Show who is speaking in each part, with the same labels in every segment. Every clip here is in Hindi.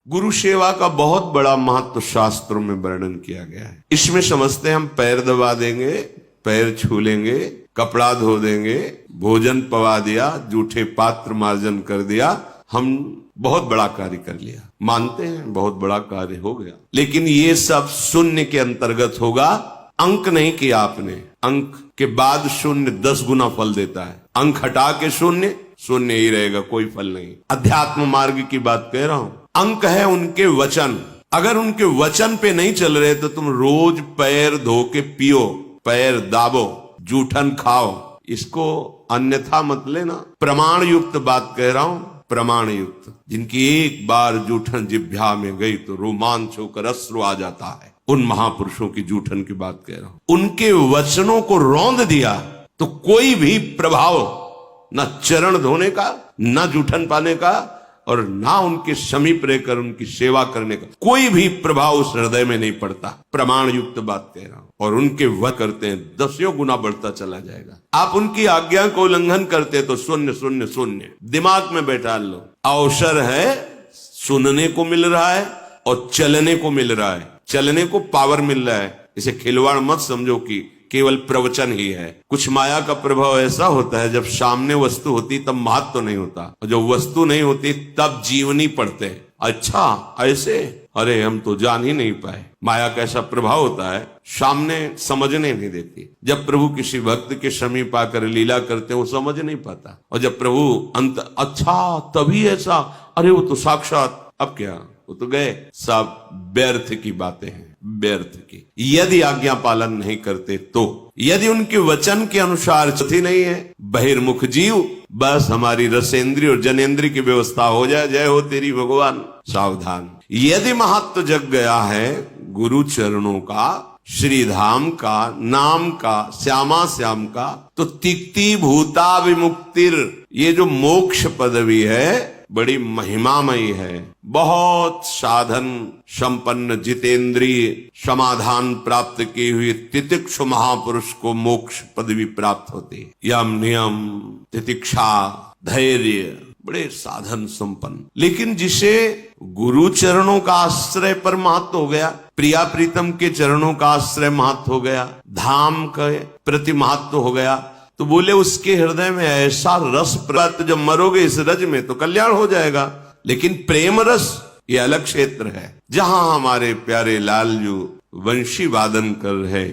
Speaker 1: गुरु सेवा का बहुत बड़ा महत्व शास्त्रों में वर्णन किया गया है। इसमें समझते हैं हम पैर दबा देंगे, पैर छू लेंगे, कपड़ा धो देंगे, भोजन पवा दिया, जूठे पात्र मार्जन कर दिया, हम बहुत बड़ा कार्य कर लिया। मानते हैं बहुत बड़ा कार्य हो गया, लेकिन ये सब शून्य के अंतर्गत होगा। अंक नहीं किया आपने, अंक के बाद शून्य 10 गुना फल देता है। अंक हटा के शून्य, शून्य ही रहेगा, कोई फल नहीं। अध्यात्म मार्ग की बात कह रहा हूं। अंक है उनके वचन। अगर उनके वचन पे नहीं चल रहे तो तुम रोज पैर धो के पियो, पैर दाबो, जूठन खाओ, इसको अन्यथा मत लेना। प्रमाण युक्त बात कह रहा हूं, प्रमाण युक्त। जिनकी एक बार जूठन जिह्वा में गई तो रोमांच होकर अश्रु आ जाता है, उन महापुरुषों की जूठन की बात कह रहा हूं। उनके वचनों को रौंद दिया तो कोई भी प्रभाव, न चरण धोने का, न जूठन पाने का, और ना उनके समीप रहकर उनकी सेवा करने का कोई भी प्रभाव उस हृदय में नहीं पड़ता। प्रमाण युक्त बात कह रहा हूं। और उनके वह करते हैं 10 गुना बढ़ता चला जाएगा। आप उनकी आज्ञा को उल्लंघन करते तो शून्य शून्य शून्य दिमाग में बैठा लो। अवसर है, सुनने को मिल रहा है और चलने को मिल रहा है, चलने को पावर मिल रहा है। इसे खिलवाड़ मत समझो कि केवल प्रवचन ही है। कुछ माया का प्रभाव ऐसा होता है, जब सामने वस्तु होती तब महत्व तो नहीं होता, और जब वस्तु नहीं होती तब जीवनी पढ़ते हैं। अच्छा ऐसे, अरे हम तो जान ही नहीं पाए। माया का ऐसा प्रभाव होता है, सामने समझने नहीं देती। जब प्रभु किसी भक्त के समीप आकर लीला करते हैं वो समझ नहीं पाता, और जब प्रभु अंत, अच्छा तभी ऐसा, अरे वो तो साक्षात, अब क्या, वो तो गए। सब व्यर्थ की बातें हैं, व्यर्थ की। यदि आज्ञा पालन नहीं करते तो, यदि उनके वचन के अनुसार चलती नहीं है, बहिर्मुख जीव, बस हमारी रसेंद्री और जनेंद्री की व्यवस्था हो जाए, जय हो तेरी भगवान, सावधान। यदि महत्व जग गया है गुरु चरणों का, श्री धाम का, नाम का, श्यामा श्याम का, तो तिक्ति भूता विमुक्तिर, ये जो मोक्ष पदवी है बड़ी महिमामयी है। बहुत साधन संपन्न जितेंद्रिय समाधान प्राप्त किए हुए तितिक्षु महापुरुष को मोक्ष पदवी प्राप्त होती है। यम नियम तितिक्षा धैर्य, बड़े साधन संपन्न। लेकिन जिसे गुरु चरणों का आश्रय पर महत्व हो गया, प्रिया प्रीतम के चरणों का आश्रय महत्व हो गया, धाम के प्रति महत्व हो गया, तो बोले उसके हृदय में ऐसा रस प्राप्त, जब मरोगे इस रज में तो कल्याण हो जाएगा। लेकिन प्रेम रस ये अलग क्षेत्र है, जहां हमारे प्यारे लालजू वंशी वादन कर रहे,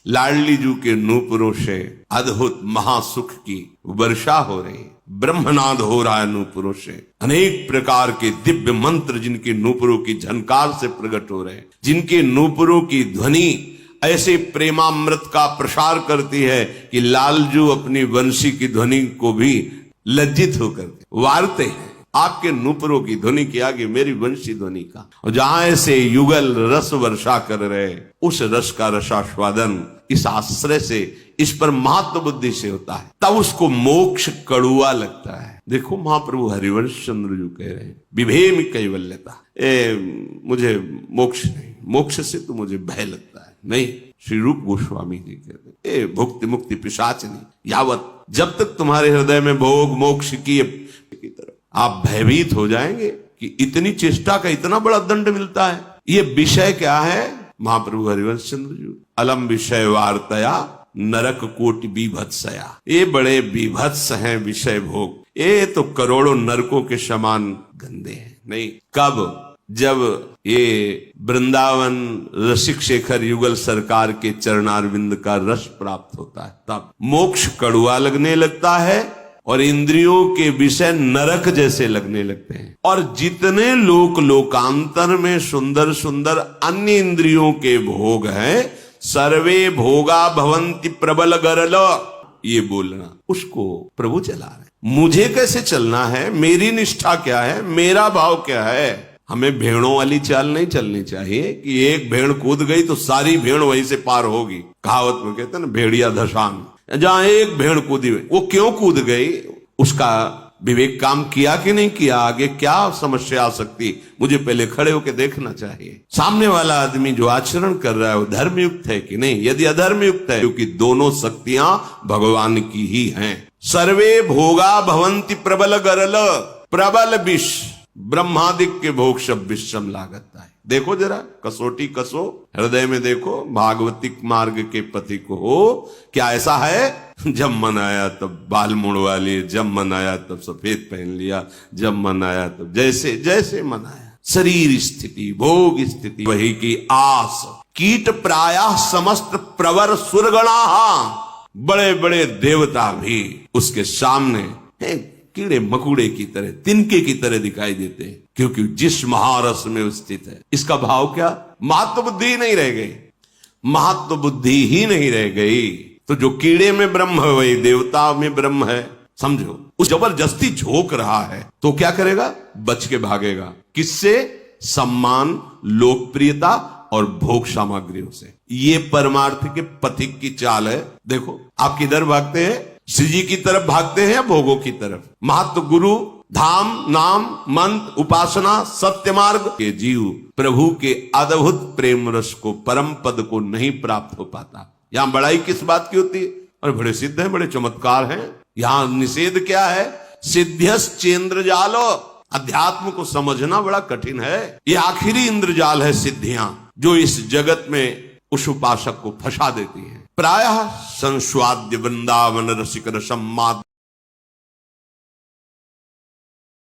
Speaker 1: लाडली जू के नूपुरों से अद्भुत महासुख की वर्षा हो रही, ब्रह्मनाद हो रहा है नूपुरों से। अनेक प्रकार के दिव्य मंत्र जिनके नूपुरों की झनकार से प्रकट हो रहे, जिनके नूपुरों की ध्वनि ऐसे प्रेमामृत का प्रसार करती है कि लालजू अपनी वंशी की ध्वनि को भी लज्जित होकर वारते हैं। आपके नूपुरों की ध्वनि के आगे मेरी वंशी ध्वनि का, और जहां ऐसे युगल रस वर्षा कर रहे, उस रस का रसास्वादन इस आश्रय से, इस पर महत्व बुद्धि से होता है, तब उसको मोक्ष कड़ुआ लगता है। देखो महाप्रभु हरिवंश चंद्र जी कह रहे हैं, विभेम कैवल्यता, मुझे मोक्ष नहीं, मोक्ष से तो मुझे भय लगता है। नहीं, श्री रूप गोस्वामी जी कहते हैं, भुक्ति मुक्ति पिशाच नहीं, यावत, जब तक तुम्हारे हृदय में भोग मोक्ष की तरफ आप भयभीत हो जाएंगे कि इतनी चेष्टा का इतना बड़ा दंड मिलता है। ये विषय क्या है? महाप्रभु हरिवंश चंद्र जी, अलम विषय वार्तया नरक कोटि बीभत्सया, ये बड़े बीभत्स हैं विषय भोग, ये तो करोड़ों नरकों के समान गंदे हैं। नहीं, कब? जब ये वृंदावन रसिक शेखर युगल सरकार के चरणारविंद का रस प्राप्त होता है, तब मोक्ष कड़ुआ लगने लगता है और इंद्रियों के विषय नरक जैसे लगने लगते हैं। और जितने लोकांतर में सुंदर सुंदर अन्य इंद्रियों के भोग हैं, सर्वे भोगा भवंति प्रबल गरल, ये बोलना, उसको प्रभु चला रहे। मुझे कैसे चलना है, मेरी निष्ठा क्या है, मेरा भाव क्या है। हमें भेड़ों वाली चाल नहीं चलनी चाहिए कि एक भेड़ कूद गई तो सारी भेड़ वहीं से पार होगी। कहावत में कहते हैं ना, भेड़िया धसान। जहां एक भेड़ कूदी, वो क्यों कूद गई, उसका विवेक काम किया कि नहीं किया, आगे क्या समस्या आ सकती, मुझे पहले खड़े होकर देखना चाहिए। सामने वाला आदमी जो आचरण कर रहा है वो धर्मयुक्त है कि नहीं। यदि अधर्मयुक्त है, क्योंकि दोनों शक्तियां भगवान की ही हैं। सर्वे भोगा भवंति प्रबल गरल, प्रबल विष, ब्रह्मादिक के भोग सब विषम लागत है। देखो जरा कसौटी कसो, हृदय में देखो, भागवतिक मार्ग के पथिक हो। क्या ऐसा है? जब मन आया तब बाल मुड़वा लिए, जब मन आया तब सफेद पहन लिया, जब मन आया तब जैसे जैसे मन आया। शरीर स्थिति, भोग स्थिति, वही की आस। कीट प्रायः समस्त प्रवर सुरगणा, बड़े बड़े देवता भी उसके सामने कीड़े मकुड़े की तरह, तिनके की तरह दिखाई देते हैं, क्योंकि जिस महारस में वो स्थित है। इसका भाव क्या? महत्व बुद्धि नहीं रह गई, महत्व बुद्धि ही नहीं रह गई। तो जो कीड़े में ब्रह्म है वही देवता में ब्रह्म है। समझो, उस जबरदस्ती झोंक रहा है तो क्या करेगा? बच के भागेगा। किससे? सम्मान, लोकप्रियता और भोग सामग्रियों से। ये परमार्थ के पथिक की चाल है। देखो आप किधर भागते हैं? श्री जी की तरफ भागते हैं या भोगों की तरफ? महत्व, गुरु, धाम, नाम, मंत्र, उपासना, सत्य मार्ग के जीव प्रभु के अद्भुत प्रेम रस को, परम पद को नहीं प्राप्त हो पाता। यहां बड़ाई किस बात की होती है? और बड़े सिद्ध हैं, बड़े चमत्कार हैं। यहां निषेध क्या है? सिद्ध्यश्चेन्द्र जालो। अध्यात्म को समझना बड़ा कठिन है। ये आखिरी इंद्रजाल है सिद्धियां, जो इस जगत में उस उपासक को फंसा देती है। प्रायः संस्वाद्य वृंदावन रसिक रसम